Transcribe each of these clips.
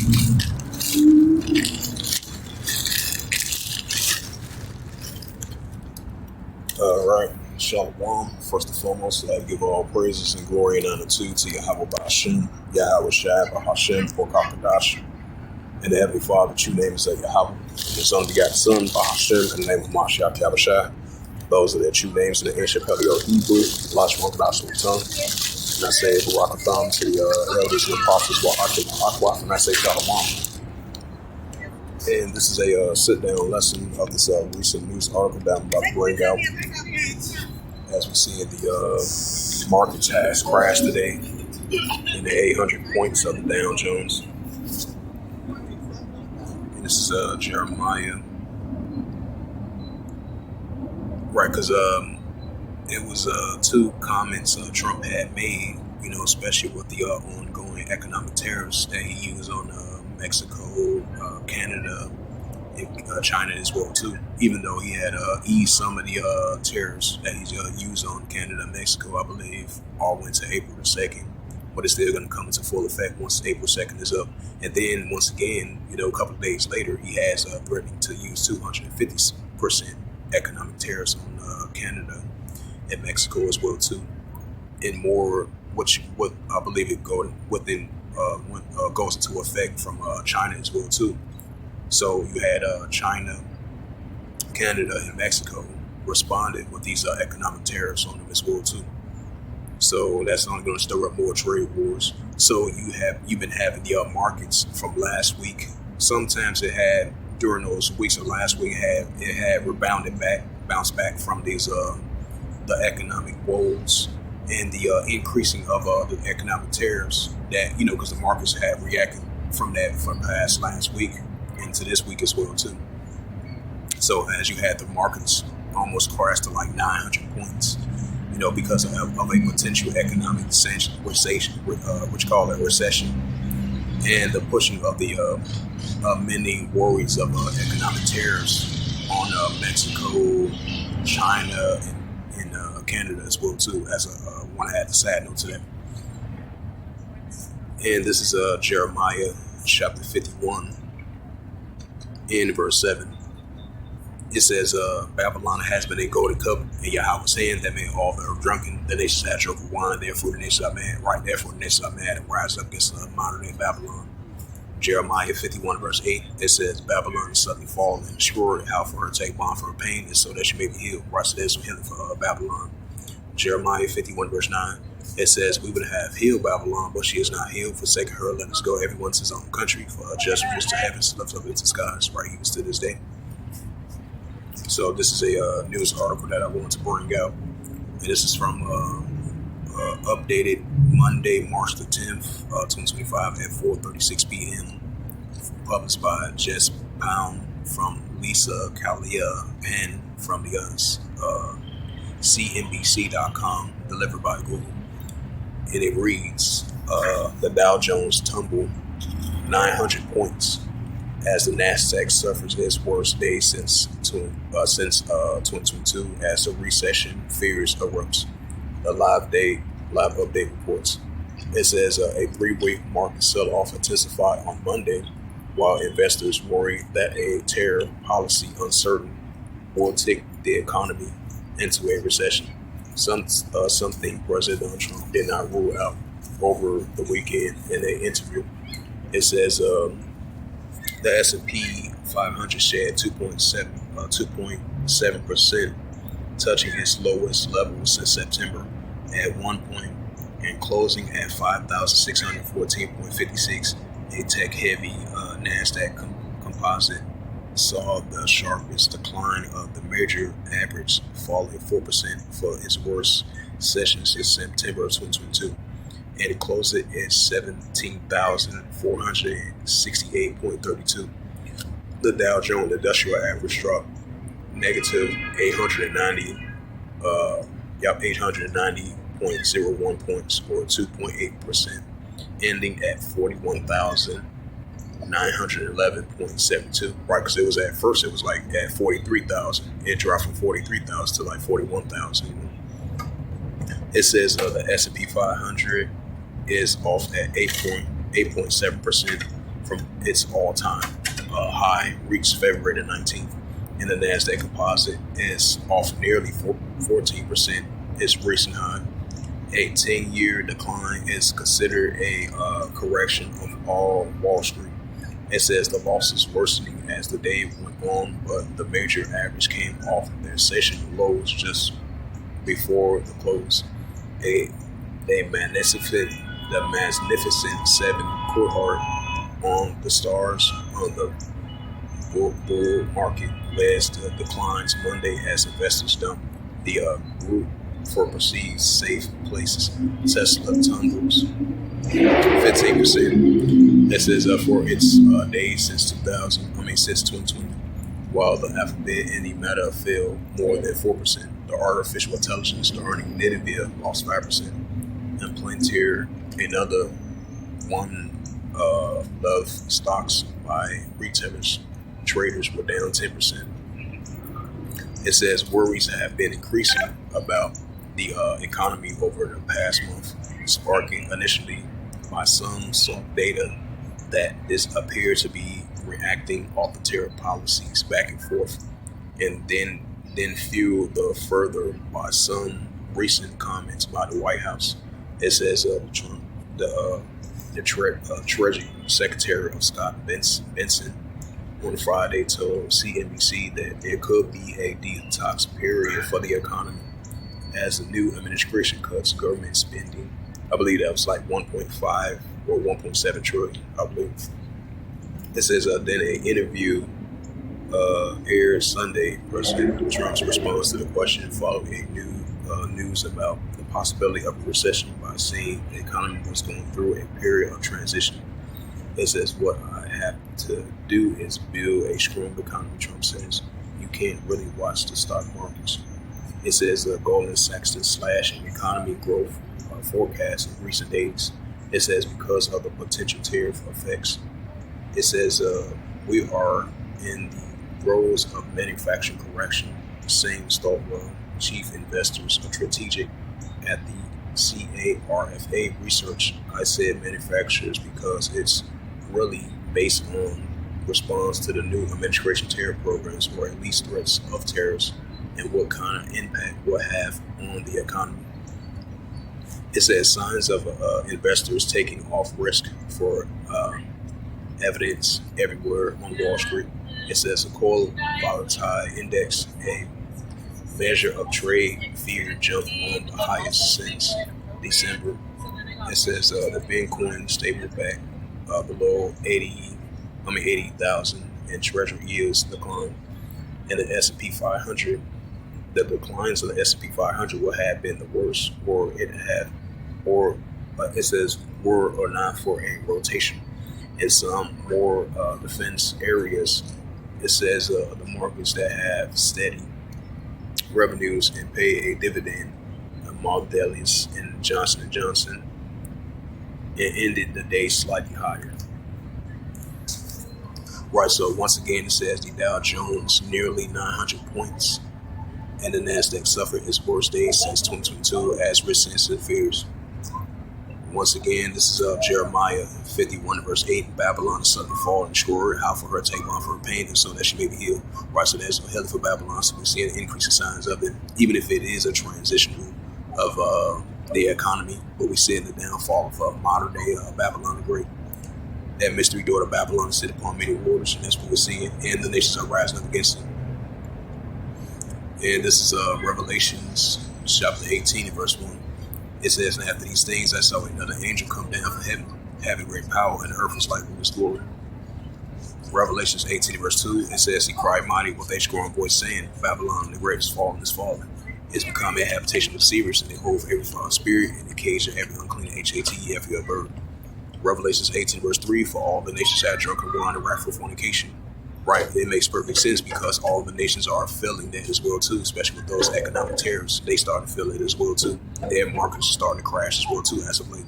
All right, Shalom. First and foremost, I give all praises and glory and honor to Yahweh Ba'ashem, Yahweh Shai, Bahashem, Bokakadash, and the Heavenly Father. True name is Yahweh, His only begotten Son, Bahashem, in the name of Mashiach Yahushua. Those are their true names in the ancient Paleo Hebrew, Lashon Kadash tongue. And I say Barakatham to the elders and apostles, Wa'akim, and I say Shalom. And this is a sit-down lesson of this recent news article that I'm about to bring out. As we see, the markets has crashed today in the 800 points of the Dow Jones. And this is Jeremiah. Right, because it was two comments Trump had made, especially with the ongoing economic tariffs that he used on Mexico, Canada, and China as well too. Even though he had eased some of the tariffs that he's used on Canada and Mexico, I believe, all went to April the 2nd, but it's still going to come into full effect once April 2nd is up. And then once again, a couple of days later, he has threatening to use 250% economic tariffs on Canada and Mexico as well too, and more, what I believe it goes into effect from China as well too. So you had China, Canada, and Mexico responded with these economic tariffs on them as well too. So that's only going to stir up more trade wars. So you've been having the markets from last week. Sometimes it had during those weeks of last week it had bounced back from these the economic woes and the increasing of the economic tariffs that because the markets have reacted from past last week into this week as well too. So as you had the markets almost crash to like 900 points, because of a potential economic recession, which call it recession, and the pushing of the many worries of economic tariffs on Mexico, China, and Canada as well too. As want to add a sad note to that. And this is Jeremiah chapter 51 in verse 7. It says, Babylon has been a golden cup in Yahweh's hand that made all the earth drunken. The nations had drunk of wine, therefore the nations are mad. Right, therefore the nations are mad and rise up against modern day Babylon. Jeremiah 51 verse 8, it says, Babylon is suddenly fallen and destroyed. How for her take balm for her pain is so that she may be healed. Right, so there's some healing for Babylon. Jeremiah 51 verse 9, it says, we would have healed Babylon, but she is not healed. Forsake her, let us go, everyone to his own country. For her judgment to heavens, lift up into skies, right, even to this day. So this is a news article that I want to bring out. And this is from updated Monday, March the 10th, 2025 at 4:36 p.m. Published by Jess Pound from Lisa Kalia and from the CNBC.com, delivered by Google. And it reads, the Dow Jones tumbled 900 points as the Nasdaq suffers its worst day since 2022 as the recession fears erupts. The live update reports. It says a 3-week market sell-off intensified on Monday, while investors worry that a tariff policy uncertain will take the economy into a recession. Something President Donald Trump did not rule out over the weekend in an interview. It says the S&P 500 shed 2.7%, touching its lowest level since September at 1 point and closing at 5,614.56. A tech-heavy Nasdaq composite saw the sharpest decline of the major average, falling 4% for its worst session since September of 2022. And it closed it at 17,468.32. The Dow Jones Industrial Average dropped negative 890.01 points, or 2.8%, ending at 41,911.72. Right, because it was at first it was like at 43,000. It dropped from 43,000 to like 41,000. It says the S&P 500 is off at 8.7% from its all-time high reached February the 19th. And the Nasdaq composite is off nearly 14% its recent high. A 10-year decline is considered a correction of all Wall Street. It says the losses worsening as the day went on, but the major average came off their session lows just before the close. The magnificent seven cohort on the stars on the bull market led to declines Monday as investors dumped the group for perceived safe places. Tesla tumbles 15%. This is for its days since 2020, while the Alphabet and the Meta fell more than 4%. The artificial intelligence, the earning Nvidia lost 5%, and Palantir, another one of stocks by retailers, traders were down 10%. It says worries have been increasing about the economy over the past month, sparking initially by some data that this appears to be reacting off the tariff policies back and forth, and then fueled further by some recent comments by the White House. It says Trump, the Treasury Secretary of Scott Benson on Friday told CNBC that there could be a detox period for the economy as the new administration cuts government spending. I believe that was like 1.5 or 1.7 trillion, I believe. It says then an interview aired Sunday. President Trump's response to the question following a new news about the possibility of a recession by saying the economy was going through a period of transition. It says, what I have to do is build a strong economy, Trump says. You can't really watch the stock markets. It says Goldman Sachs slash an economy growth forecast in recent days. It says because of the potential tariff effects. It says we are in the throes of manufacturing correction, saying Stoltwell, chief investors strategic at the CARFA research. I said manufacturers because it's really based on response to the new administration tariff programs, or at least threats of tariffs, and what kind of impact will have on the economy. It says signs of investors taking off risk for evidence everywhere on Wall Street. It says a core volatile index, a measure of trade fear, jumped on the highest since December. It says the Bitcoin stable back below 80,000, and Treasury yields decline. And the S&P 500, the declines of the S&P 500 will have been the worst, or it says were or not for a rotation. In some more defense areas, it says the markets that have steady revenues and pay a dividend, Mondelez and Johnson & Johnson, it ended the day slightly higher. Right, so once again, it says the Dow Jones nearly 900 points, and the Nasdaq suffered its worst day since 2022 as recession fears. Once again, this is Jeremiah 51 verse 8. Babylon is suddenly falling short. How for her take one for her pain, and so that she may be healed. Right, so there's a healing for Babylon. So we're seeing increasing signs of it, even if it is a transition of the economy. But we see in the downfall of modern day Babylon the Great. That mystery daughter Babylon is sit upon many waters, and that's what we're seeing. And the nations are rising up against it. And this is Revelations chapter 18 and verse 1. It says, and after these things I saw another angel come down from heaven, having great power, and the earth was like with his glory. Revelations 18 verse 2, it says, he cried mighty with a strong voice, saying, Babylon the great is fallen, is fallen. It's become a habitation of deceivers, and they hold every foul spirit, and the cage of every unclean HATEF bird. Revelations 18 verse 3, for all the nations have drunken wine and wrathful fornication. Right, it makes perfect sense because all the nations are feeling that as well too, especially with those economic tariffs. They started to feel it as well too. Their markets are starting to crash as well too as of late.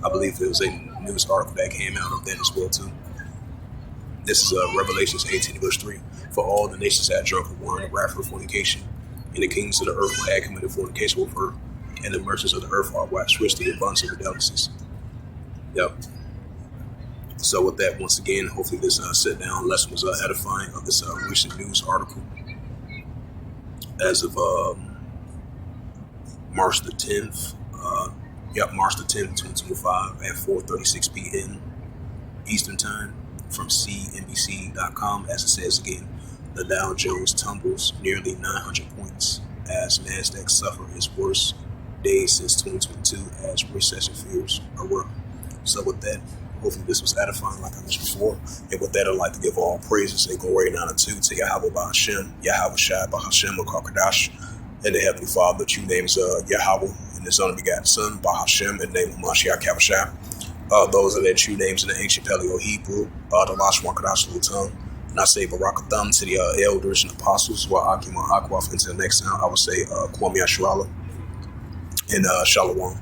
I believe there was a news article that came out of that as well too. This is Revelations 18 verse 3. For all the nations have drunken wine and wrathful fornication, and the kings of the earth will have committed fornication with her, and the merchants of the earth are waxed rich to the abundance of their delicacies. Yep. So with that, once again, hopefully this sit down lesson was edifying of this recent news article as of March the 10th. March the 10th, 2025 at 4:36 p.m. Eastern Time from CNBC.com. As it says again, the Dow Jones tumbles nearly 900 points as Nasdaq suffered its worst days since 2022 as recession fears erupt. So with that, hopefully this was edifying like I mentioned before. And with that, I'd like to give all praises and glory and honor to Yahweh Ba'Hashem, Yahweh Shai Ba'Hashem Kakadash, and the Heavenly Father. The true name is Yahweh, and His only begotten Son, Ba'Hashem, and the name of Mashiach Kavashai. Those are their true names in the ancient Paleo Hebrew, the Lashwan Kadash Lutum. And I say Barakatham to the elders and apostles, while Akima Akwaf. Until next time, I would say Kwame Ashrala and Shalom.